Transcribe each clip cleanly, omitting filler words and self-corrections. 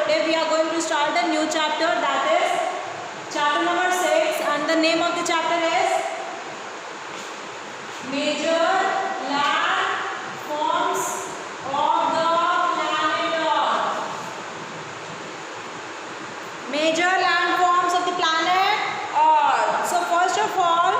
today we are going to start a new chapter, that is chapter number 6, and the name of the chapter is Major Land Forms of the Planet Earth. Major landforms of the planet Earth. So first of all,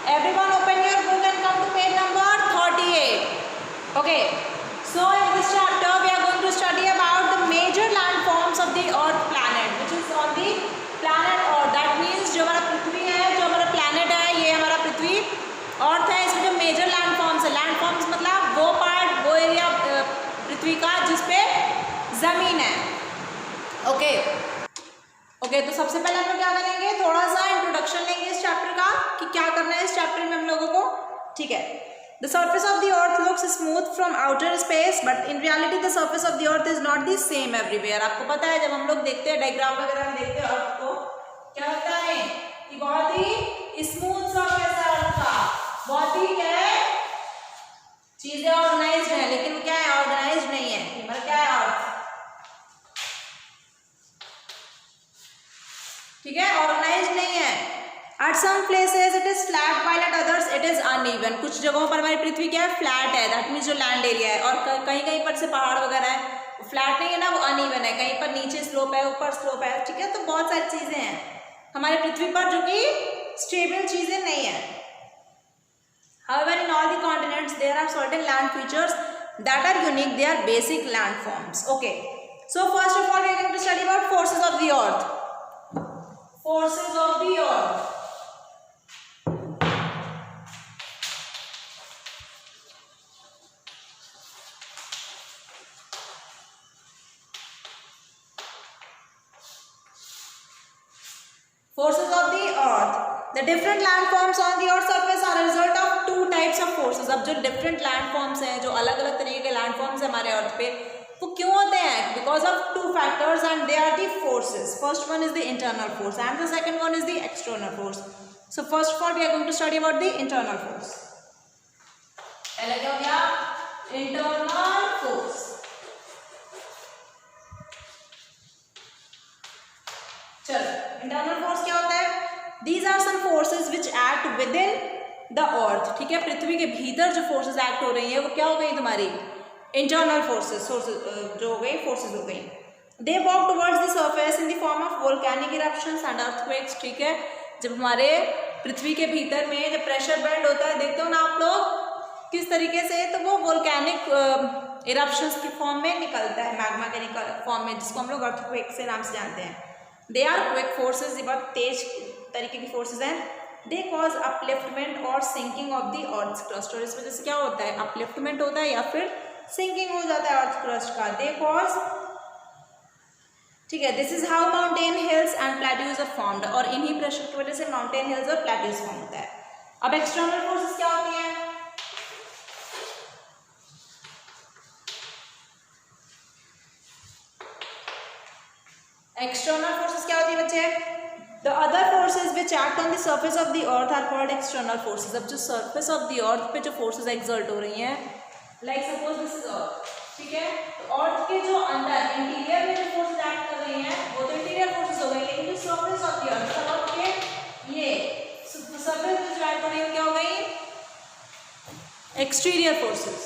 everyone open your book and come to page number 38. Okay. So in this chapter we are going to study about the major landforms of the Earth planet, which is on the planet Earth. That means जो हमारा पृथ्वी है, जो हमारा planet है, ये हमारा पृथ्वी अर्थ है. इसमें जो मेजर लैंडफॉर्म्स है, लैंडफॉर्म्स मतलब वो पार्ट, वो एरिया पृथ्वी का जिसपे जमीन है. ओके. तो सबसे पहले हम लोग क्या करेंगे, थोड़ा सा इंट्रोडक्शन लेंगे इस चैप्टर का कि क्या करना है इस चैप्टर में हम लोगों को. ठीक है. The surface of the earth looks smooth from outer space, but in reality the surface of the earth is not the same everywhere. आपको पता है जब हम लोग देखते हैं डायग्राम वगैरह में देखते हैं अर्थ को, क्या लगता है कि बहुत ही स्मूथ सरफेस है अर्थ का, बहुत ही क्या है, चीजें ऑर्गेनाइज्ड है, लेकिन वो क्या है, ऑर्गेनाइज्ड नहीं है. मतलब क्या है अर्थ, ठीक है, ऑर्गेनाइज्ड नहीं है. At some places it is flat, while at others it is uneven. कुछ जगहों पर हमारी पृथ्वी क्या है, फ्लैट है, दैट मीन्स जो लैंड एरिया है, और कहीं कहीं पर से पहाड़ वगैरह है, फ्लैट नहीं है ना, वो अनइवन है, कहीं पर नीचे स्लोप है, ऊपर स्लोप है. ठीक है. तो बहुत सारी चीजें हैं हमारी पृथ्वी पर जो कि स्टेबल चीजें नहीं है. However, in all the continents there are certain land features that are unique. They are basic landforms. Okay. So first of all we are going to study about forces of the earth. Forces of the earth. Forces of the earth. The different landforms on the earth surface are a result of two types of forces. अब जो different landforms हैं, जो अलग अलग तरीके के landforms हैं हमारे अर्थ पे, वो क्यों होते हैं? Because of two factors, and they are the forces. First one is the internal force and the second one is the external force. So first of all we are going to study about the internal force. पहले क्या हो गया? Internal force. चलो, internal force क्या होता है? These are some forces which act within the earth. ठीक है. पृथ्वी के भीतर जो फोर्सेस एक्ट हो रही है वो क्या हो गई तुम्हारी? इंटरनल फोर्सेस, जो हो गई, फोर्सेस हो गई. They walk towards the surface in the form of volcanic eruptions and earthquakes. ठीक है. जब हमारे पृथ्वी के भीतर में जब प्रेशर बेंड होता है, देखते हो ना आप लोग किस तरीके से, तो वो वोल्केनिक इरप्शंस के फॉर्म में निकलता है, मैग्मा के फॉर्म में, जिसको हम लोग अर्थक्वेक से नाम से जानते हैं. दे आर क्विक फोर्सेज, ये बहुत तेज तरीके की फोर्सेज हैं. दे कॉज अपलिफ्टमेंट और sinking of the earth crust. और इस वजह से क्या होता है, अपलिफ्टमेंट होता है या फिर सिंकिंग हो जाता है अर्थ क्रस्ट का. दे कॉज, ठीक है, this is how mountain hills and plateaus are formed. और इन्हीं प्रेशर की वजह से माउंटेन हिल्स और प्लेट्यूज फॉर्म होता है. अब एक्सटर्नल फोर्सेज क्या होती हैं? एक्सटर्नल फोर्सेस क्या होती है बच्चे? The other forces which act on the surface of the earth are called external forces. अब जो सर्फेस ऑफ द अर्थ पे जो फोर्सेस एक्सर्ट हो रही हैं, like suppose this is earth, ठीक है, तो अर्थ के जो अंदर इंटीरियर में जो फोर्सेस एक्ट कर रही हैं वो तो इंटीरियर फोर्सेस हो गई, लेकिन जो सर्फेस ऑफ द अर्थ, अर्थ के ये सर्फेस जो एक्ट कर रही है क्या हो गई? Exterior forces.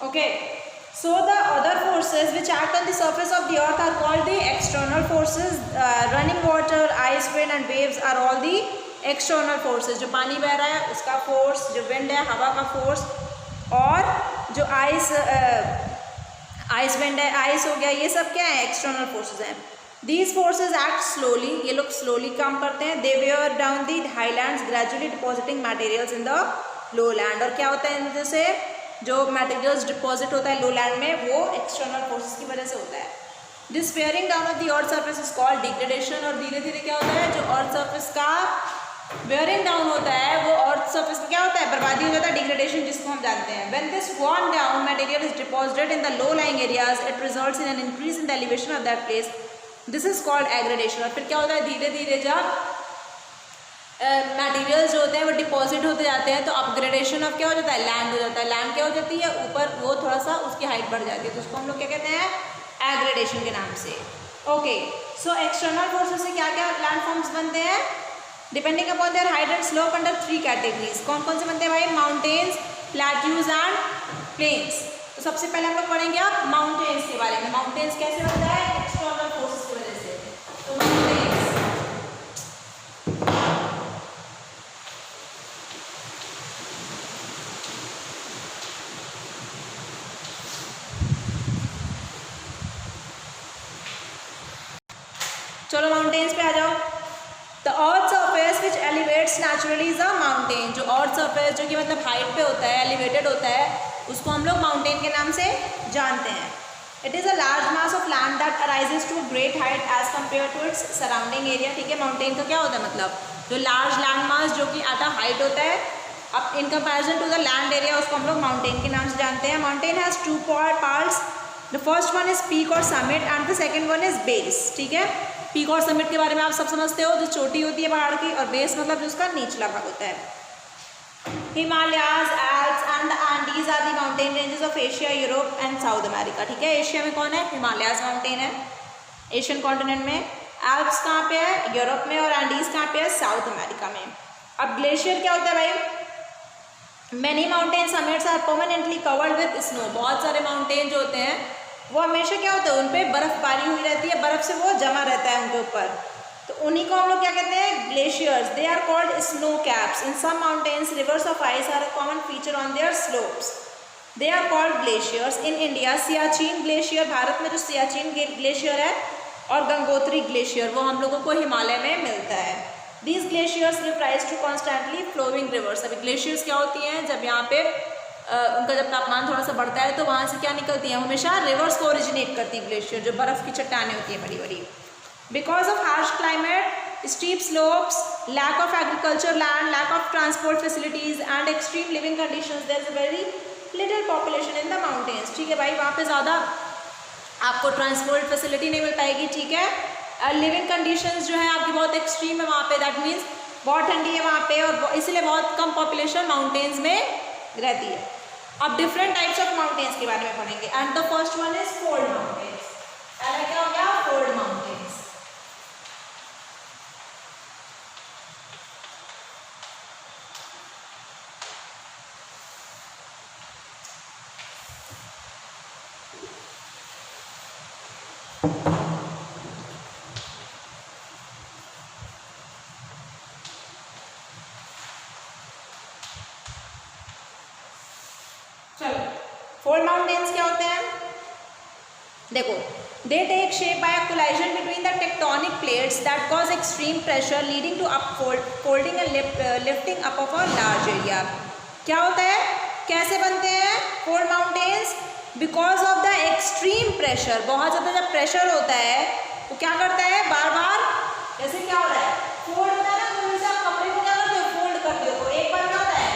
Okay, so the other forces which act on the surface of the earth are called the external forces. Running water, ice, wind and waves are all the external forces. जो पानी बह रहा है उसका force, जो wind है हवा का फोर्स, और जो आइस विंड है, आइस हो गया, ये सब क्या है? एक्सटर्नल फोर्सेज हैं. These forces act slowly. ये लोग स्लोली काम करते हैं. They wear down the highlands, gradually depositing materials in the lowland. और क्या होता है इन वजह से जो मटेरियल्स डिपॉजिट होता है लोलैंड में, वो एक्सटर्नल फोर्सेस की वजह से होता है. This wearing down of the earth surface is called degradation. और धीरे धीरे क्या होता है, जो अर्थ सरफेस का वेयरिंग डाउन होता है, वो अर्थ सरफेस में क्या होता है, बर्बादी हो जाता है, डिग्रेडेशन जिसको हम जानते हैं. When this worn down material is deposited in the low lying areas, it results in an increase in the elevation of that place. This is called aggradation. और फिर क्या होता है, धीरे धीरे जब मटेरियल्स जो होते हैं वो डिपॉजिट होते जाते हैं, तो अपग्रेडेशन ऑफ क्या हो जाता है, लैंड हो जाता है। लैंड क्या हो जाती है, ऊपर वो थोड़ा सा उसकी हाइट बढ़ जाती है, तो उसको हम लोग क्या कहते हैं, एग्रेडेशन के नाम से। ओके, सो एक्सटर्नल फोर्सेस से क्या क्या लैंड फॉर्म्स बनते हैं, depending upon their height and slope under 3 categories. कौन कौन से बनते हैं भाई, माउंटेन्स, प्लेट्यूज एंड प्लेन्स। तो सबसे पहले हम लोग पढ़ेंगे आप माउंटेन्स के बारे में। माउंटेन्स कैसे बनता है, एक्सटर्नल फोर्सेस की वजह से। तो माउंटेन्स, चलो माउंटेन्स पे आ जाओ। The earth surface which elevates naturally is a mountain. जो अर्थ सरफेस जो कि मतलब हाइट पे होता है, एलिवेटेड होता है, उसको हम लोग माउंटेन के नाम से जानते हैं। It is a large mass of land that arises to great height as compare to its surrounding area. ठीक है, माउंटेन का क्या होता है मतलब, जो लार्ज लैंड मास जो कि एट अ हाइट होता है, अब in comparison to the land area, उसको हम लोग माउंटेन के नाम से जानते हैं। Mountain has 2 parts, the first one is peak और summit and the second one is base. ठीक है, पीक और समिट के बारे में आप सब समझते हो, जो चोटी होती है पहाड़ की, और बेस मतलब जो उसका निचला भाग होता है। Himalayas, Alps and the Andes are the mountain ranges of Asia, Europe and South America. ठीक है, एशिया में कौन है, हिमालयाज माउंटेन है एशियन कॉन्टिनेंट में, एल्प्स कहाँ पे है, यूरोप में, और एंडीज कहाँ पे है, साउथ अमेरिका में। अब ग्लेशियर क्या होता है भाई, many mountain summits are permanently covered with snow. बहुत सारे माउंटेन जो होते हैं वो हमेशा क्या होता है, उन पर बर्फबारी हुई रहती है, बर्फ से वो जमा रहता है उनके ऊपर, तो उन्हीं को हम लोग क्या कहते हैं, glaciers. They are called snow caps. In some mountains rivers of ice are a common feature on their slopes, they are called glaciers. In India Siachen glacier, Bharat में जो सियाचिन ग्लेशियर है, और गंगोत्री ग्लेशियर, वो हम लोगों को हिमालय में मिलता है। These glaciers give rise to constantly flowing rivers. अभी ग्लेशियर्स क्या होती हैं, जब यहाँ पे उनका जब तापमान थोड़ा सा बढ़ता है तो वहाँ से क्या निकलती हैं, हमेशा रिवर्स को ओरिजिनेट करती है ग्लेशियर, जो बर्फ़ की चट्टानें होती हैं बड़ी बड़ी। Because of harsh climate, steep slopes, lack of agriculture land, lack of transport facilities and extreme living conditions, there is a very little population in the mountains. ठीक है भाई, वहाँ पे ज़्यादा आपको ट्रांसपोर्ट फैसिलिटी नहीं मिल पाएगी। ठीक है, लिविंग कंडीशंस जो है आपकी बहुत एक्सट्रीम है वहाँ पे, दैट मीन्स बहुत ठंडी है वहाँ पे, और इसलिए बहुत कम पॉपुलेशन माउंटेन्स में रहती है। अब डिफरेंट टाइप्स ऑफ माउंटेन्स के बारे में पढ़ेंगे, and the first one is fold mountains. पहला क्या हो गया, फोल्ड माउंटेन्स। चलो, फोल्ड माउंटेन्स क्या होते हैं, देखो, they take shape by a collision between the tectonic plates that cause extreme pressure leading to folding and lifting up of a large area। क्या होता है, कैसे बनते हैं fold mountains, because of the extreme pressure. बहुत ज़्यादा जब pressure होता है वो क्या करता है, बार बार जैसे क्या होता है, फोल्ड होता है ना, तो जैसे आप कपड़े को क्या करते हो, फोल्ड करते हो, तो एक बार क्या होता है,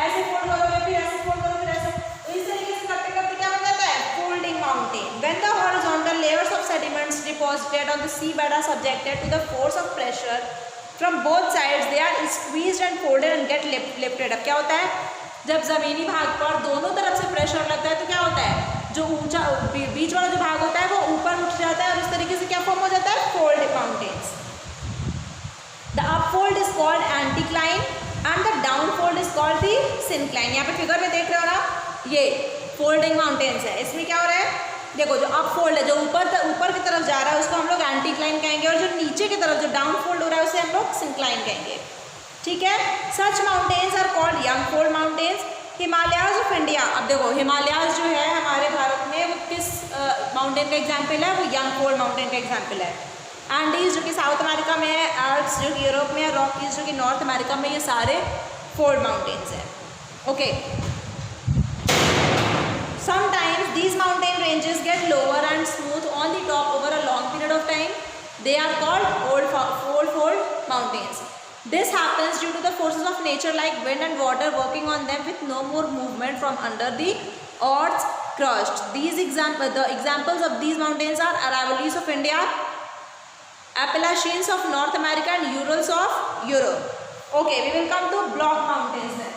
ऐसे फोल्ड करोगे, फिर ऐसे फोल्ड करोगे, फिर ऐसे, तो इस तरीके से करते करते क्या बन जाता है, folding mountain. When the horizontal layers of sediments deposited on the seabed are subjected to the force of pressure from both sides, they are squeezed and folded and get lifted। अब क्या होता है, जब ज़मीनी भाग पर दोनों तरफ से प्रेशर लगता है तो क्या होता है, जो ऊंचा बीच वाला जो भाग होता है वो ऊपर उठ जाता है, और इस तरीके से क्या फॉर्म हो जाता है, fold mountains. The upfold is called anticline and the downfold is called the syncline. यहाँ पे फिगर में देख रहे हो ना, ये फोल्डिंग माउंटेन्स है। इसमें क्या हो रहा है, देखो, जो अप फोल्ड है, जो ऊपर की तरफ जा रहा है, उसको हम लोग एंटीक्लाइन कहेंगे, और जो नीचे की तरफ जो डाउन फोल्ड हो रहा है उसे हम लोग सिंक्लाइन कहेंगे। ठीक है, such mountains are called young fold mountains. Himalayas of India, अब देखो हिमालयाज जो है हमारे भारत में, वो किस माउंटेन का एग्जाम्पल है, वो यंग फोल्ड माउंटेन का एग्जाम्पल है। एंडीज जो कि साउथ अमेरिका में है, आल्प्स जो कि यूरोप में है, रॉकीज जो कि नॉर्थ अमेरिका में, ये सारे फोल्ड माउंटेन्स हैं। Okay, sometimes these mountain ranges get lower and smooth on the top over a long period of time. They are called fold mountains. This happens due to the forces of nature like wind and water working on them with no more movement from under the earth's crust. The examples of these mountains are Aravallis of India, Appalachians of North America and Urals of Europe. Okay, we will come to block mountains then.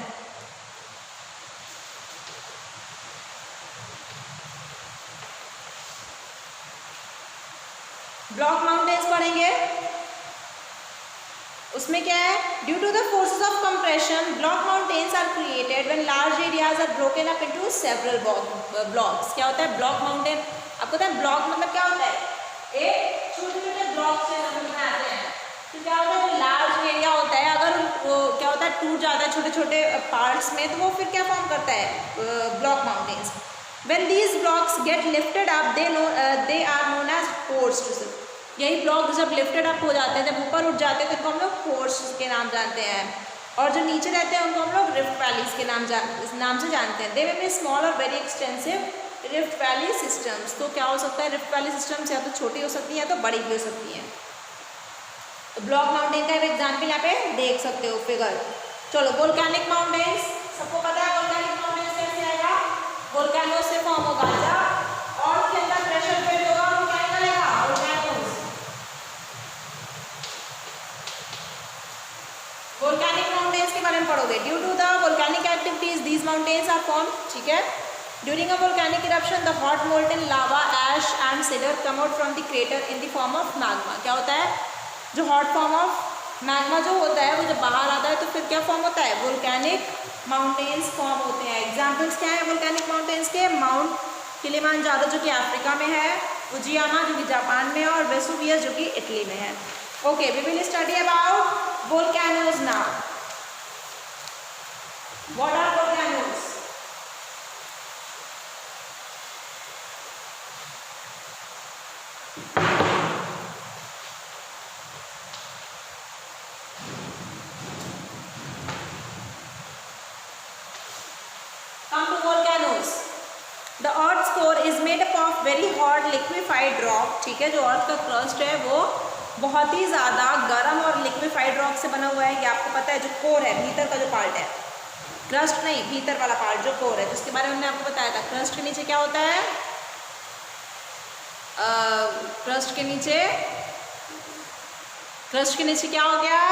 Block mountains पढ़ेंगे, उसमें क्या है, due to the forces of compression block mountains are created when large areas are broken up into several blocks. क्या होता है block mountain? आपको पता है ब्लॉक मतलब क्या होता है? एक छोटे छोटे ब्लॉक से हम बनाते हैं, तो क्या होता है जो लार्ज एरिया होता है अगर वो क्या होता है टूट जाता है छोटे छोटे पार्ट्स में, तो वो फिर क्या फॉर्म करता है? Block mountains. When these blocks get lifted up, they are known as forests. यही ब्लॉक जब लिफ्टेड अप हो जाते हैं, जब ऊपर उठ जाते हैं, तो इनको हम लोग फोर्स के नाम जानते हैं, और जो नीचे रहते हैं उनको हम लोग रिफ्ट वैलीज के नाम से जानते हैं। दे मे बी स्मॉल और very extensive rift valley systems. तो क्या हो सकता है रिफ्ट वैली सिस्टम्स? या तो छोटी हो सकती है या तो बड़ी भी हो सकती हैं। तो ब्लॉक माउंटेन का एक एग्जाम्पल यहाँ पे देख सकते हो फिगर। चलो वोल्केनिक माउंटेन्स, सबको पता है वोल्केनिक माउंटेन्स कैसे आएगा? वोल्केनो से फॉर्म होगा, जब और के अंदर प्रेशर बिल्ड होगा तो क्या निकलेगा? वोल्केनोस। वोल्केनिक माउंटेन्स के बारे में पढ़ोगे। Due to the volcanic activities these mountains are form, ठीक है। During a volcanic eruption the hot molten lava ash and cinder come out from the crater in the form of magma. क्या होता है? जो हॉट फॉर्म ऑफ मैग्मा जो होता है वो जब बाहर आता है तो फिर क्या फॉर्म होता है? वोल्केनिक माउंटेन्स फॉर्म होते हैं। एग्जाम्पल्स क्या है वोल्केनिक माउंटेन्स के? माउंट किलिमांजारो जो कि अफ्रीका में है, फुजियामा जो कि जापान में है, और वेसुवियस जो कि इटली में है। Okay, we will study about volcanoes now. What are volcanoes? The Earth's core is made up of very hot liquefied rock, ठीक है। जो अर्थ का क्रस्ट है वो बहुत ही ज़्यादा गर्म और लिक्विफाइड रॉक से बना हुआ है। ये आपको पता है जो कोर है, भीतर का जो पार्ट है, क्रस्ट नहीं, भीतर वाला पार्ट जो कोर है, जिसके बारे में हमने आपको बताया था। क्रस्ट के नीचे क्या होता है? क्रस्ट के नीचे क्या हो गया?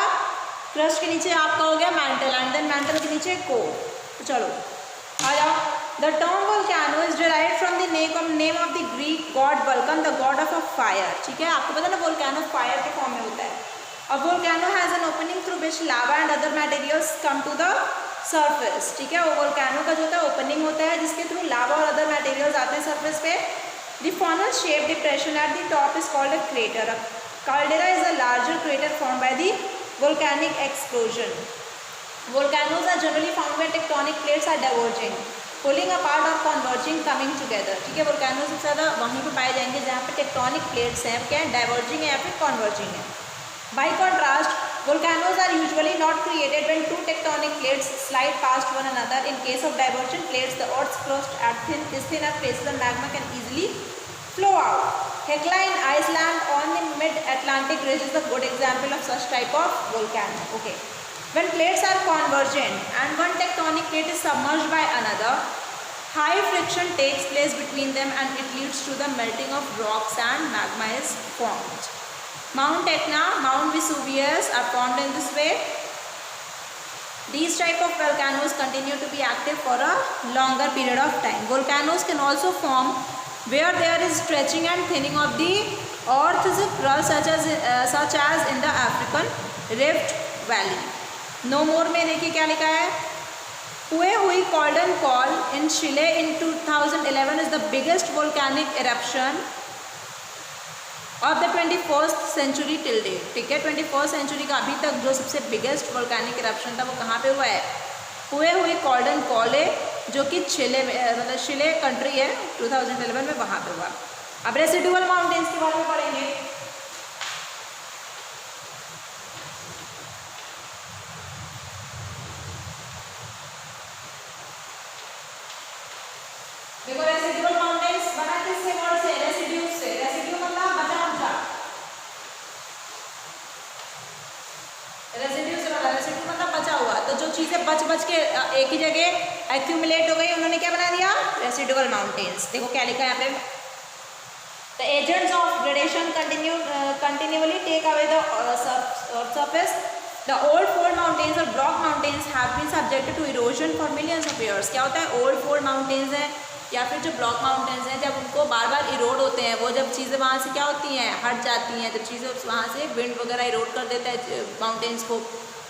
क्रस्ट के नीचे आपका हो गया मैंटल, एंड देन मैंटल के नीचे कोर। तो चलो आ जाओ। The term volcano is derived from the name of the Greek god Vulcan, the god of fire, ठीक है। आपको पता ना volcano फायर के फॉर्म में होता है। A volcano has an opening through which lava and other materials come to the surface, ठीक है। वो volcano का जो होता है ओपनिंग होता है जिसके थ्रू लावा और अदर मटेरियल्स आते हैं सरफेस पे। The funnel shaped depression at the top is called a crater. A caldera is a larger crater formed by the volcanic explosion. Volcanoes are generally found where tectonic plates are diverging, pulling apart or converging, coming together, ठीक है। Volcano सबसे ज़्यादा वहीं पे पाए जाएंगे जहाँ पे टेक्टोनिक प्लेट्स हैं, क्या है, डाइवर्जिंग है या फिर कॉन्वर्जिंग है। By contrast volcanoes are usually not created when two tectonic plates slide past one another. In case of divergent plates, the Earth's crust is thinner places and magma can easily flow out. Hekla in Iceland on the mid-Atlantic ridge is a good example of such type of volcano. Okay. When plates are convergent and one tectonic plate is submerged by another, high friction takes place between them and it leads to the melting of rocks and magma is formed. Mount Etna, Mount Vesuvius are formed in this way. These type of volcanoes continue to be active for a longer period of time. Volcanoes can also form where there is stretching and thinning of the earth's crust, such as in the African Rift Valley. No more में देखिए क्या लिखा है। Puyehue Cordon Caulle in Chile in 2011 is the biggest volcanic eruption of the 21st century till date, ठीक है। 21st century का अभी तक जो सबसे बिगेस्ट वोल्केनिक इरप्शन था वो कहाँ पे हुआ है? हुई कॉल्डन कॉल है जो कि चिले में, मतलब चिले कंट्री है, 2011 में वहाँ पे हुआ। अब रेसिडुअल माउंटेन्स के बारे में पढ़ेंगे। देखो रेसिडुअल माउंटेन्स बना किससे वर्ड से? रेसिड्यू से। रेसिड्यू मतलब बचा कुचा, रेसिड्यू से बना, रेसिड्यू मतलब बचा हुआ। तो जो चीज़ें बच के एक ही जगह एक्यूमुलेट हो गई, उन्होंने क्या बना दिया? Residual mountains. देखो क्या लिखा है यहाँ पे, the agents of gradation continually take away the surface The old fold mountains और block mountains have been subjected to erosion for millions of years. क्या होता है, old fold mountains हैं या फिर जो block mountains हैं, जब उनको बार बार इरोड होते हैं, वो जब चीज़ें वहाँ से क्या होती हैं, हट जाती हैं, जब चीज़ें वहाँ से विंड वगैरह इरोड कर देता है माउंटेन्स को,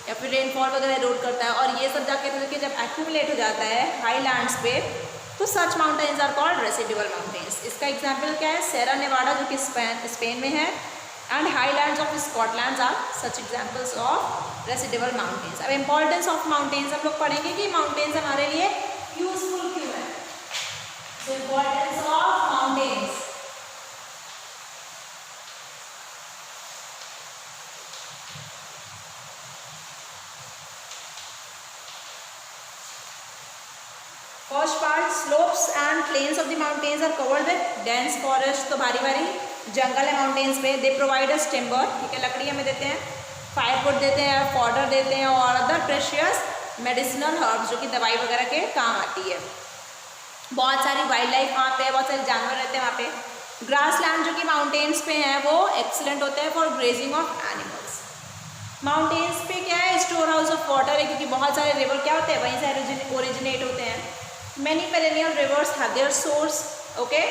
या फिर रेनफॉल वगैरह इरोड करता है, और ये सब जाके जब एक्यूमुलेट हो जाता है हाई लैंड्स पे, तो such mountains are called residual mountains. इसका एग्जाम्पल क्या है, सेरा नेवाडा जो कि स्पेन में है, and highlands of Scotland are such examples of residual mountains. अब importance of mountains हम लोग पढ़ेंगे कि mountains हमारे लिए useful क्यों है. So importance of mountains. First part, slopes and plains of the mountains are covered with dense forest. तो भारी भारी जंगल है माउंटेन्स पे. दे प्रोवाइड अस टिम्बर, ठीक है, लकड़ी हमें देते हैं, फायरवुड देते हैं, फॉडर देते हैं, और अदर प्रेशियस मेडिसिनल हर्ब्स जो कि दवाई वगैरह के काम आती है. बहुत सारी वाइल्ड लाइफ वहाँ पे, बहुत सारे जानवर रहते हैं वहाँ पे. ग्रास लैंड जो कि माउंटेन्स पे हैं वो एक्सीलेंट होते हैं for grazing of animals. Mountains पे क्या है, स्टोर हाउस ऑफ वाटर है, क्योंकि बहुत सारे रिवर क्या होते हैं वहीं से ओरिजिनेट होते हैं. Many perennial reverse have their source. Okay,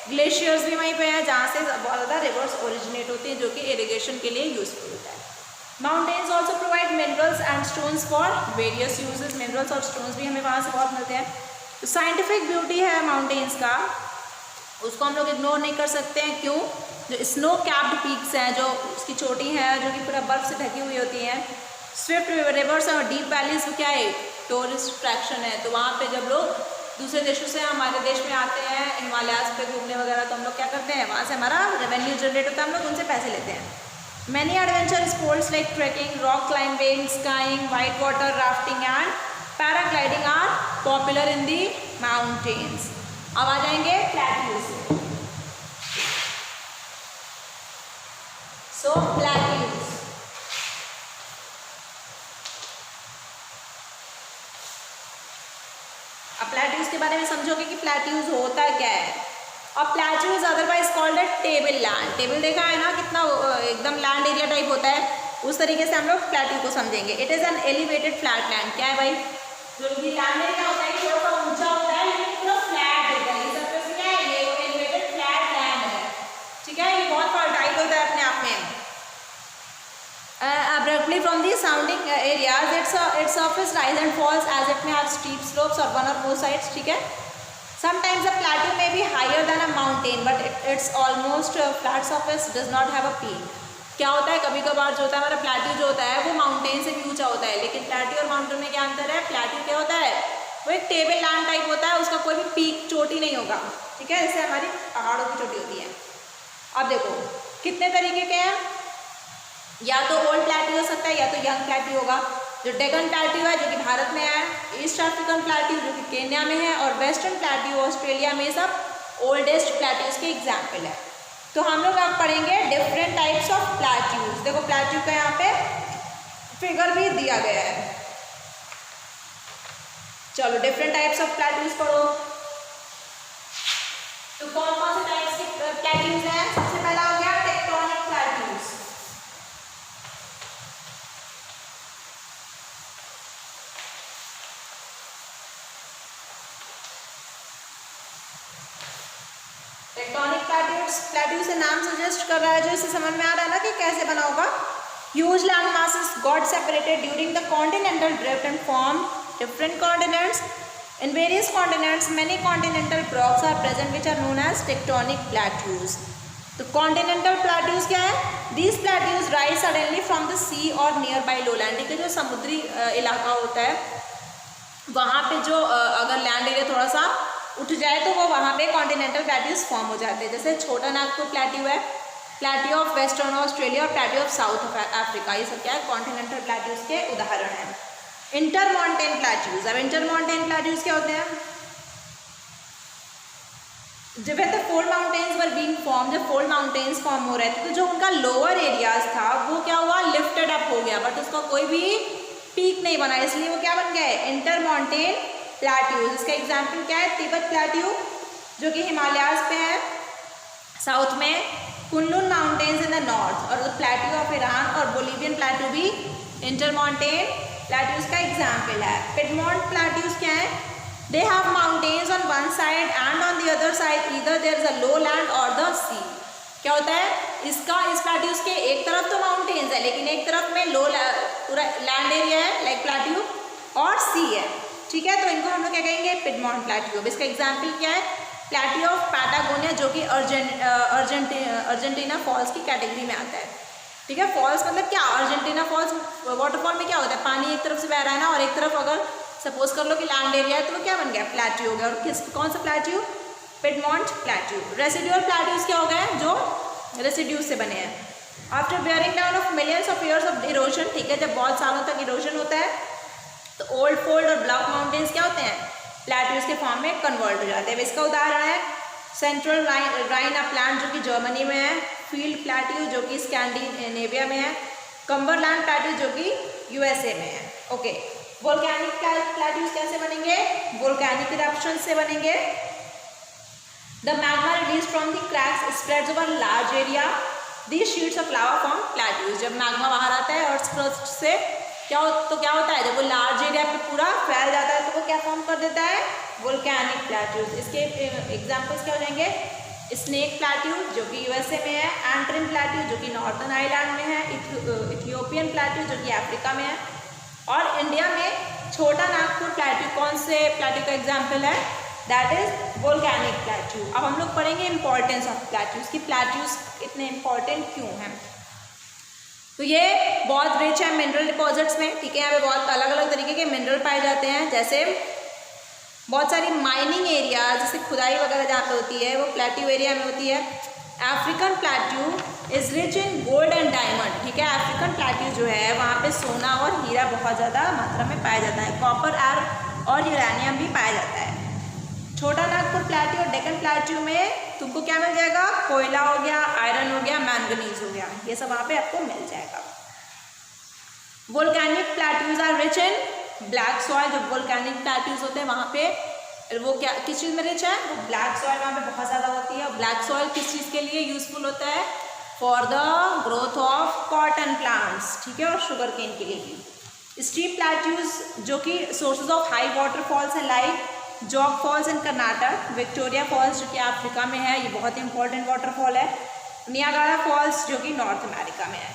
glaciers भी वहीं पे हैं जहाँ से बहुत ज़्यादा रिवर्स ओरिजिनेट होती हैं जो कि इरिगेशन के लिए यूजफुल होता है. Mountains also provide minerals and stones for various uses. Minerals और स्टोन्स भी हमें वहाँ से बहुत मिलते हैं. तो साइंटिफिक ब्यूटी है माउंटेन्स का, उसको हम लोग इग्नोर नहीं कर सकते हैं. क्यों, जो स्नो कैप्ड पीक्स हैं, जो उसकी चोटी है जो कि पूरा बर्फ से ढकी हुई होती हैं, स्विफ्ट रिवर्स और डीप वैलीज क्या है, टूरिस्ट अट्रैक्शन है. तो वहाँ पे जब लोग दूसरे देशों से हमारे देश में आते हैं हिमालयाज पे घूमने वगैरह, तो हम लोग क्या करते हैं, वहाँ से हमारा रेवेन्यू जनरेट होता है, हम लोग उनसे पैसे लेते हैं. Many adventure sports like trekking, rock climbing, skiing, white water rafting and paragliding are popular in the mountains. अब आ जाएंगे प्लेट्यूज. सो प्लेट्यूज, अब प्लेट्यूज के बारे में समझोगे कि प्लेट्यूज होता क्या है. और plateau is otherwise called a table land. Table देखा है ना, कितना एकदम लैंड एरिया टाइप होता है, उस तरीके से हम लोग प्लेट्यू को समझेंगे. It is an elevated flat land. क्या है भाई, जो भी लैंड एरिया होता है थोड़ा सा ऊंचा होता है लेकिन पूरा फ्लैट होता है. ये सब क्या है, ये एलिवेटेड फ्लैट लैंड है, ठीक है. ये बहुत फर्टाइल होता है अपने आप में. Abruptly from the surrounding areas, its surface rise and falls as it may have steep slopes or one or more sides. ठीक है. Sometimes a plateau may be higher than a mountain, but its almost flat surface does not have a peak. क्या होता है, कभी कभार जो होता है हमारा प्लेट्यू जो होता है वो माउंटेन से भी ऊंचा होता है, लेकिन प्लेट्यू और माउंटेन में क्या अंतर है. प्लेट्यू क्या होता है, वो एक टेबल लैंड टाइप होता है, उसका कोई भी पीक चोटी नहीं होगा, ठीक है, जैसे हमारी पहाड़ों की चोटी होती है. अब देखो कितने तरीके के हैं, या तो ओल्ड प्लेट्यू हो सकता है या तो यंग प्लेट्यू होगा. जो डेकन प्लेट्यू है जो कि भारत में है, ईस्ट अफ्रीकन प्लेट्यू जो कि केन्या में है, और वेस्टर्न प्लेट्यू ऑस्ट्रेलिया में, सब ओल्डेस्ट प्लेट्यूज के एग्जाम्पल है. तो हम लोग अब पढ़ेंगे डिफरेंट टाइप्स ऑफ प्लेट्यूज. देखो प्लेट्यू का यहाँ पे फिगर भी दिया गया है. चलो डिफरेंट टाइप्स ऑफ प्लेट्यूज पढ़ो. तो कौन कौन से टाइप्स के प्लेट्यूज हैं. सबसे पहला हो गया टेक्टोनिक प्लेट्यूज. टेक्टोनिक प्लेट्यू से नाम सजेस्ट कर रहा है, जो इससे समझ में आ रहा है ना कि कैसे बना होगा. Huge land masses got separated during the continental drift and formed different continents. In various continents, many continental blocks are present which are known as tectonic plateaus. तो continental plateaus क्या है? These plateaus rise suddenly from the sea or nearby lowland. ठीक है, जो समुद्री इलाका होता है वहाँ पे जो अगर लैंड एरिया थोड़ा सा उठ जाए तो वो वहाँ पे कॉन्टिनेंटल प्लेट्यूज फॉर्म हो जाते हैं. जैसे छोटा नागपुर प्लेट्यू है, प्लेट्यू ऑफ वेस्टर्न ऑस्ट्रेलिया और प्लेट्यू ऑफ साउथ अफ्रीका, ये सब क्या है, कॉन्टिनेंटल प्लेट्यूज के उदाहरण हैं. इंटरमॉन्टेन प्लेट्यूज. अब इंटरमॉन्टेन प्लेट्यूज क्या होते हैं, जब the fold mountains were being form, जब फोल्ड माउंटेन्स फॉर्म हो रहे थे तो जो उनका लोअर एरियाज था वो क्या हुआ, लिफ्टेड अप हो गया, बट उसका कोई भी पीक नहीं बना, इसलिए वो क्या बन गया है, इंटरमॉन्टेन प्लेट्यूज. इसका एग्जाम्पल क्या है, तिब्बत प्लेट्यू जो कि हिमालयाज पे है साउथ में, Kunlun mountains in the north, और प्लेट्यू ऑफ ईरान और बोलिवियन प्लेट्यू भी इंटरमॉन्टेन प्लेट्यूज का एग्जाम्पल है। पिडमोंट प्लेट्यूज क्या है? They have mountains on one side and on the other side either there is a lowland और the sea. क्या होता है इसका, इस प्लेट्यूज के एक तरफ तो माउंटेन्स है लेकिन एक तरफ में लो पूरा लैंड एरिया है लाइक प्लेट्यू और सी है, ठीक है। तो इनको हम लोग क्या कहेंगे? Piedmont plateau. इसका एग्जाम्पल क्या है? प्लेट्यू ऑफ पैटागोनिया जो कि अर्जेंटीना फॉल्स की कैटेगरी में आता है, ठीक है। फॉल्स मतलब क्या? अर्जेंटीना फॉल्स वाटरफॉल में क्या होता है? पानी एक तरफ से बह रहा है ना, और एक तरफ अगर सपोज कर लो कि लैंड एरिया है तो वो क्या बन गया? प्लेट्यू हो गया। और कौन सा plateau? Piedmont plateau. Residual plateaus क्या हो गए? जो रेसिड्यूज से बने हैं। After bearing down of millions of years of erosion, ठीक है, जब बहुत सालों तक इरोजन होता है तो ओल्ड फोल्ड और ब्लॉक माउंटेन्स क्या होते हैं? प्लेट्यूज के फॉर्म में कन्वर्ट हो जाते हैं। इसका उदाहरण है सेंट्रल राइन प्लांट जो कि जर्मनी में है, फील्ड प्लेट्यू जो कि स्कैंडिनेविया में है, कम्बरलैंड प्लेट्यू जो कि यूएसए में है। ओके, वोल्केनिक प्लेट्यूज कैसे बनेंगे? वोल्केनिक इरप्शन से बनेंगे। The magma release from the cracks spreads over large area, these sheets of lava form plateaus. जब मैग्मा बाहर आता है अर्थ क्रस्ट से क्या होता है? जब वो लार्ज एरिया पे पूरा फैल जाता है तो वो क्या फॉर्म कर देता है? Volcanic plateaus. इसके एग्जांपल्स क्या हो जाएंगे? स्नेक प्लेट्यू जो कि यूएसए में है, एंट्रिम प्लेट्यू जो कि नॉर्थन आइलैंड में है, इथियोपियन प्लेट्यू जो कि अफ्रीका में है, और इंडिया में छोटा नागपुर प्लेट्यू कौन से प्लेट्यू का एग्जाम्पल है? That is volcanic plateau. अब हम लोग पढ़ेंगे इंपॉर्टेंस ऑफ प्लेट्यूज कि प्लेट्यूज इतने इंपॉर्टेंट क्यों हैं। तो ये बहुत रिच है मिनरल डिपॉजिट्स में, ठीक है। यहाँ पे बहुत अलग अलग तरीके के मिनरल पाए जाते हैं, जैसे बहुत सारी माइनिंग एरिया जैसे खुदाई वगैरह जहाँ पे होती है वो प्लेट्यू एरिया में होती है। African plateau is rich in gold and diamond, ठीक है। अफ्रीकन प्लेट्यू जो है वहाँ पे सोना और हीरा बहुत ज़्यादा मात्रा में पाया जाता है, कॉपर और यूरेनियम भी पाया जाता है। छोटा नागपुर प्लेट्यू और डेक्कन प्लेट्यू में तुमको क्या मिल जाएगा? कोयला हो गया, आयरन हो गया, मैंगनीज हो गया, ये सब वहाँ पे आपको मिल जाएगा। Volcanic plateaus are rich in black soil. जो वोल्केनिक प्लेट्यूज होते हैं वहाँ पे वो क्या किस चीज़ में रिच है? वो ब्लैक सॉइल वहाँ पे बहुत ज़्यादा होती है। ब्लैक सॉइल किस चीज़ के लिए यूजफुल होता है? For the growth of cotton plants, ठीक है, और शुगर केन के लिए भी। स्टीप प्लेट्यूज जो कि सोर्सेज ऑफ हाई वाटरफॉल्स हैं like Jog falls in Karnataka, Victoria falls जो कि अफ्रीका में है, ये बहुत इंपॉर्टेंट वाटरफॉल है, नियागारा फॉल्स जो कि नॉर्थ अमेरिका में है।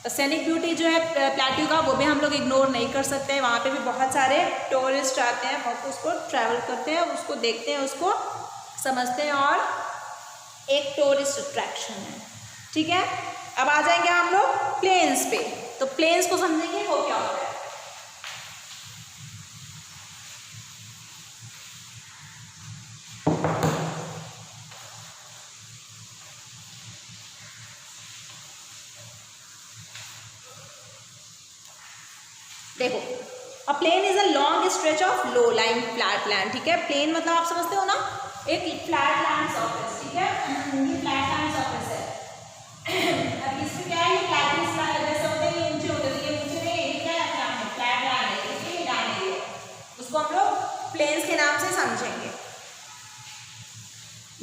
सैनिक ब्यूटी जो है प्लेट्यू का वो भी हम लोग इग्नोर नहीं कर सकते हैं। वहाँ पे भी बहुत सारे टूरिस्ट आते हैं, बहुत उसको ट्रैवल करते हैं, उसको देखते हैं, उसको समझते हैं और एक टूरिस्ट अट्रैक्शन है, ठीक है। अब आ जाएंगे हम लोग प्लेन्स पे। तो प्लेन्स को समझेंगे वो क्या होता है। देखो, a plain is a long stretch of low lying flat land, ठीक है। प्लेन मतलब आप समझते हो ना, एक फ्लैट लैंड सरफेस, ठीक है, ये फ्लैट लैंड सरफेस है। अब इसमें क्या है? फ्लैट जैसे होते हैं, ये ऊंचे होते हैं, ये ऊंचे में ये क्या है? फ्लैट लैंड है, इसके लैंड है, उसको हम लोग प्लेन्स के नाम से समझेंगे।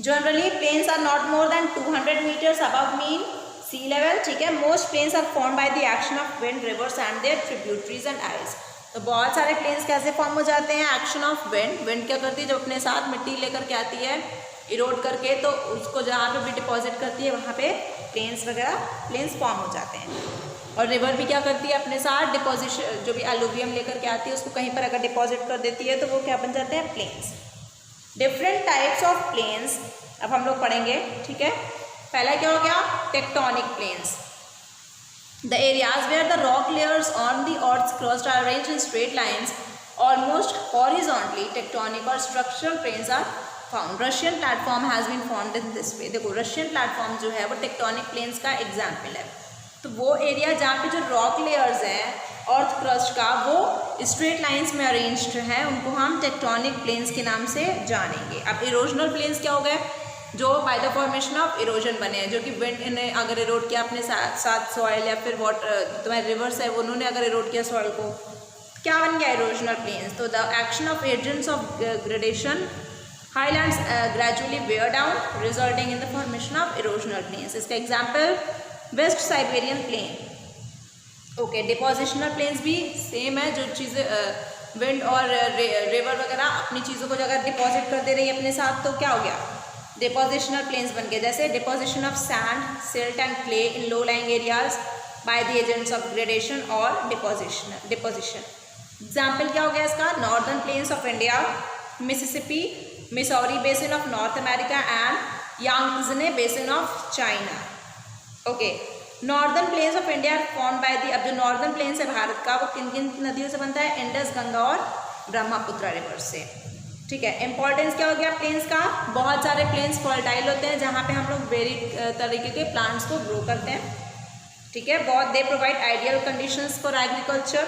Generally plains are not more than 200 meters above mean sea level, ठीक है। Most plains are form by the action of wind, rivers and their tributaries and ice. तो बहुत सारे प्लेन्स कैसे फॉर्म हो जाते हैं? Action of wind. विंड क्या करती है? जब अपने साथ मिट्टी लेकर के आती है इरोड करके, तो उसको जहाँ पे भी डिपॉजिट करती है वहाँ पे प्लेन्स फॉर्म हो जाते हैं। और रिवर भी क्या करती है? अपने साथ डिपॉजिशन जो भी एलुवियम लेकर के आती है उसको कहीं पर अगर डिपॉजिट कर देती है तो वो क्या बन जाते हैं? Plains. Different types of plains अब हम लोग पढ़ेंगे, ठीक है। पहला क्या हो गया? Tectonic plains. The areas where the rock layers on the earth's crust are arranged in straight lines almost horizontally. Tectonic और structural plains are found. Russian platform has been found in this way. देखो, Russian platform जो है वो tectonic planes का example है। तो वो area जहाँ पे जो रॉक लेयर्स हैं अर्थ क्रस्ट का वो स्ट्रेट लाइंस में अरेंज्ड है, उनको हम टेक्टोनिक प्लेन्स के नाम से जानेंगे। अब इरोजनल प्लेन्स क्या हो गए? जो by the formation of erosion बने हैं, जो कि विंड ने अगर इरोड किया अपने साथ सॉइल या फिर वाटर तुम्हारे रिवर्स है उन्होंने अगर इरोड किया सॉइल को, क्या बन गया? Erosional plains. तो the action of agents of gradation highlands gradually wear down resulting in the formation of erosional plains. इसका example west Siberian plain, okay, depositional plains भी सेम है, जो चीज़ें विंड और रिवर वगैरह अपनी चीज़ों को अगर डिपॉजिट कर दे रही है अपने साथ तो क्या हो गया, डिपोजिशनल प्लेन्स बन गए। जैसे deposition of sand, silt and clay in low lying areas by the agents of gradation और डिपोजिशन। एग्जाम्पल क्या हो गया इसका, northern plains of India, Mississippi, Missouri basin of North America and Yangtze basin of China. Okay, northern plains of India form by the, अब जो northern plains है भारत का वो किन किन नदियों से बनता है, इंडस, गंगा और ब्रह्मपुत्र रिवर से। ठीक है, इंपॉर्टेंस क्या हो गया प्लेन्स का, बहुत सारे प्लेन्स फर्टाइल होते हैं जहाँ पे हम लोग वेरी तरीके के प्लांट्स को ग्रो करते हैं। ठीक है, बहुत they provide ideal conditions for agriculture.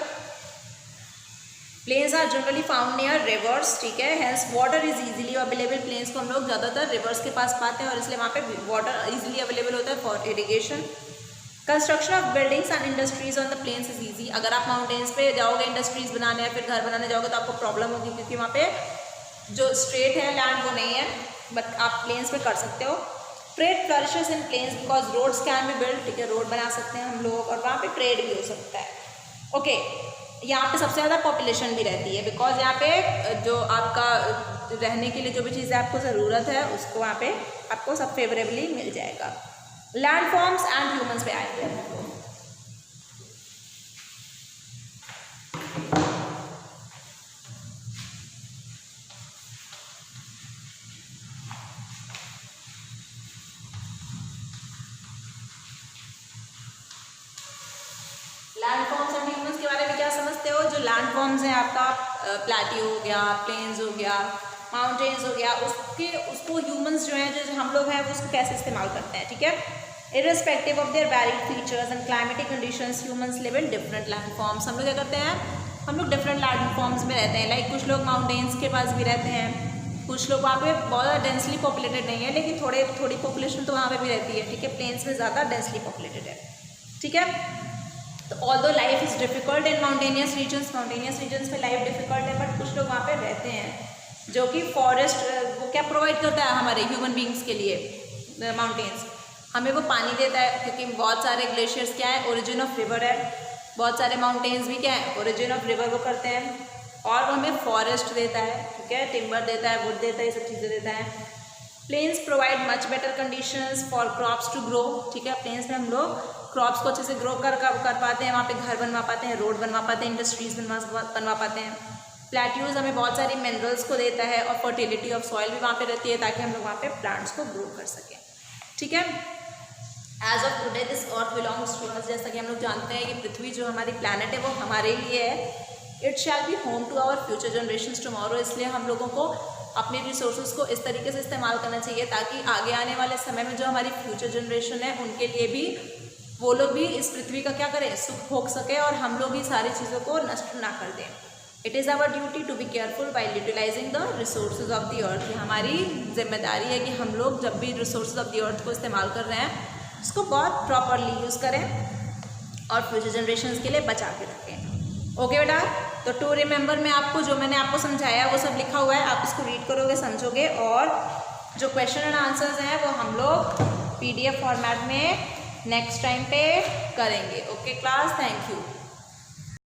Plains are generally found near rivers. ठीक है, hence water is easily available. Plains को हम लोग ज़्यादातर रिवर्स के पास पाते हैं और इसलिए वहाँ पे वाटर इजीली अवेलेबल होता है for irrigation. Construction of buildings and industries on the plains is easy. अगर आप माउंटेन्स पे जाओगे इंडस्ट्रीज बनाने या फिर घर बनाने जाओगे तो आपको प्रॉब्लम होगी, क्योंकि वहाँ पे जो स्ट्रेट है लैंड वो नहीं है, बट आप प्लेन्स पे कर सकते हो। Trade flourishes in plains because roads can be build. ठीक है, रोड बना सकते हैं हम लोग और वहाँ पे ट्रेड भी हो सकता है। ओके, यहाँ पे सबसे ज़्यादा पॉपुलेशन भी रहती है बिकॉज यहाँ पे जो आपका रहने के लिए जो भी चीज़ें आपको ज़रूरत है उसको वहाँ पे आपको सब फेवरेबली मिल जाएगा। लैंडफॉर्म्स एंड ह्यूमंस पे आएंगे हम लोग। लैंडफॉर्म्स एंड ह्यूमंस के बारे में क्या समझते हो, जो लैंडफॉर्म्स हैं आपका प्लेट्यू हो गया, प्लेन्स हो गया, माउंटेन्स हो गया, उसको ह्यूमंस जो हैं जो हम लोग हैं वो उसको कैसे इस्तेमाल करते हैं। ठीक है, irrespective of their varied features and climatic conditions humans live in different landforms. हम लोग क्या करते हैं, हम लोग डिफरेंट लैंडफॉर्म्स में रहते हैं। लाइक कुछ लोग माउंटेन्स के पास भी रहते हैं, कुछ लोग वहाँ पे बहुत ज़्यादा डेंसली पॉपुलेटेड नहीं है लेकिन थोड़ी पॉपुलेशन तो वहाँ पे भी रहती है। ठीक है, प्लेन्स में ज़्यादा डेंसली पॉपुलेटेड है। ठीक है, तो although life is difficult in mountainous regions में लाइफ डिफिकल्ट है, बट कुछ लोग वहाँ पे रहते हैं जो कि फॉरेस्ट वो क्या प्रोवाइड करता है हमारे ह्यूमन बींग्स के लिए। माउंटेन्स हमें वो पानी देता है, क्योंकि बहुत सारे ग्लेशियर्स क्या है, ओरिजिन ऑफ रिवर है। बहुत सारे माउंटेन्स भी क्या है, ओरिजिन ऑफ रिवर वो करते हैं। और वो हमें फॉरेस्ट देता है। ठीक है, टिम्बर देता है, वुड देता है, ये सब चीज़ें देता है। Plains provide much better conditions for crops to grow. ठीक है, प्लेन्स में हम लोग क्रॉप्स को अच्छे से ग्रो कर पाते हैं, वहाँ पे घर बनवा पाते हैं, रोड बनवा पाते हैं, इंडस्ट्रीज बनवा पाते हैं। प्लेट्यूज हमें बहुत सारी मिनरल्स को देता है और फर्टिलिटी ऑफ सॉइल भी वहाँ पे रहती है ताकि हम लोग वहाँ पे प्लांट्स को ग्रो कर सकें। ठीक है, as of today this earth belongs to us. जैसा कि हम लोग जानते हैं कि पृथ्वी जो हमारी प्लानट है वो हमारे लिए है। It shall be home to our future generations tomorrow. इसलिए हम लोगों को अपने रिसोर्सेज को इस तरीके से इस्तेमाल करना चाहिए ताकि आगे आने वाले समय में जो हमारी फ्यूचर जनरेशन है उनके लिए भी वो लोग भी इस पृथ्वी का क्या करें, सुख भोग सके और हम लोग ही सारी चीज़ों को नष्ट ना कर दें। It is our duty to be careful by utilising the resources of the earth. हमारी जिम्मेदारी है कि हम लोग जब भी रिसोर्सेज ऑफ द अर्थ को इस्तेमाल कर रहे हैं उसको बहुत प्रॉपरली यूज़ करें और फ्यूचर जनरेशन्स के लिए बचा के रखें। ओके बेटा, तो टू रिमेंबर में आपको जो मैंने आपको समझाया वो सब लिखा हुआ है, आप इसको रीड करोगे, समझोगे और जो क्वेश्चन एंड आंसर्स हैं वो हम लोग PDF फॉर्मेट में नेक्स्ट टाइम पे करेंगे। Okay class, thank you.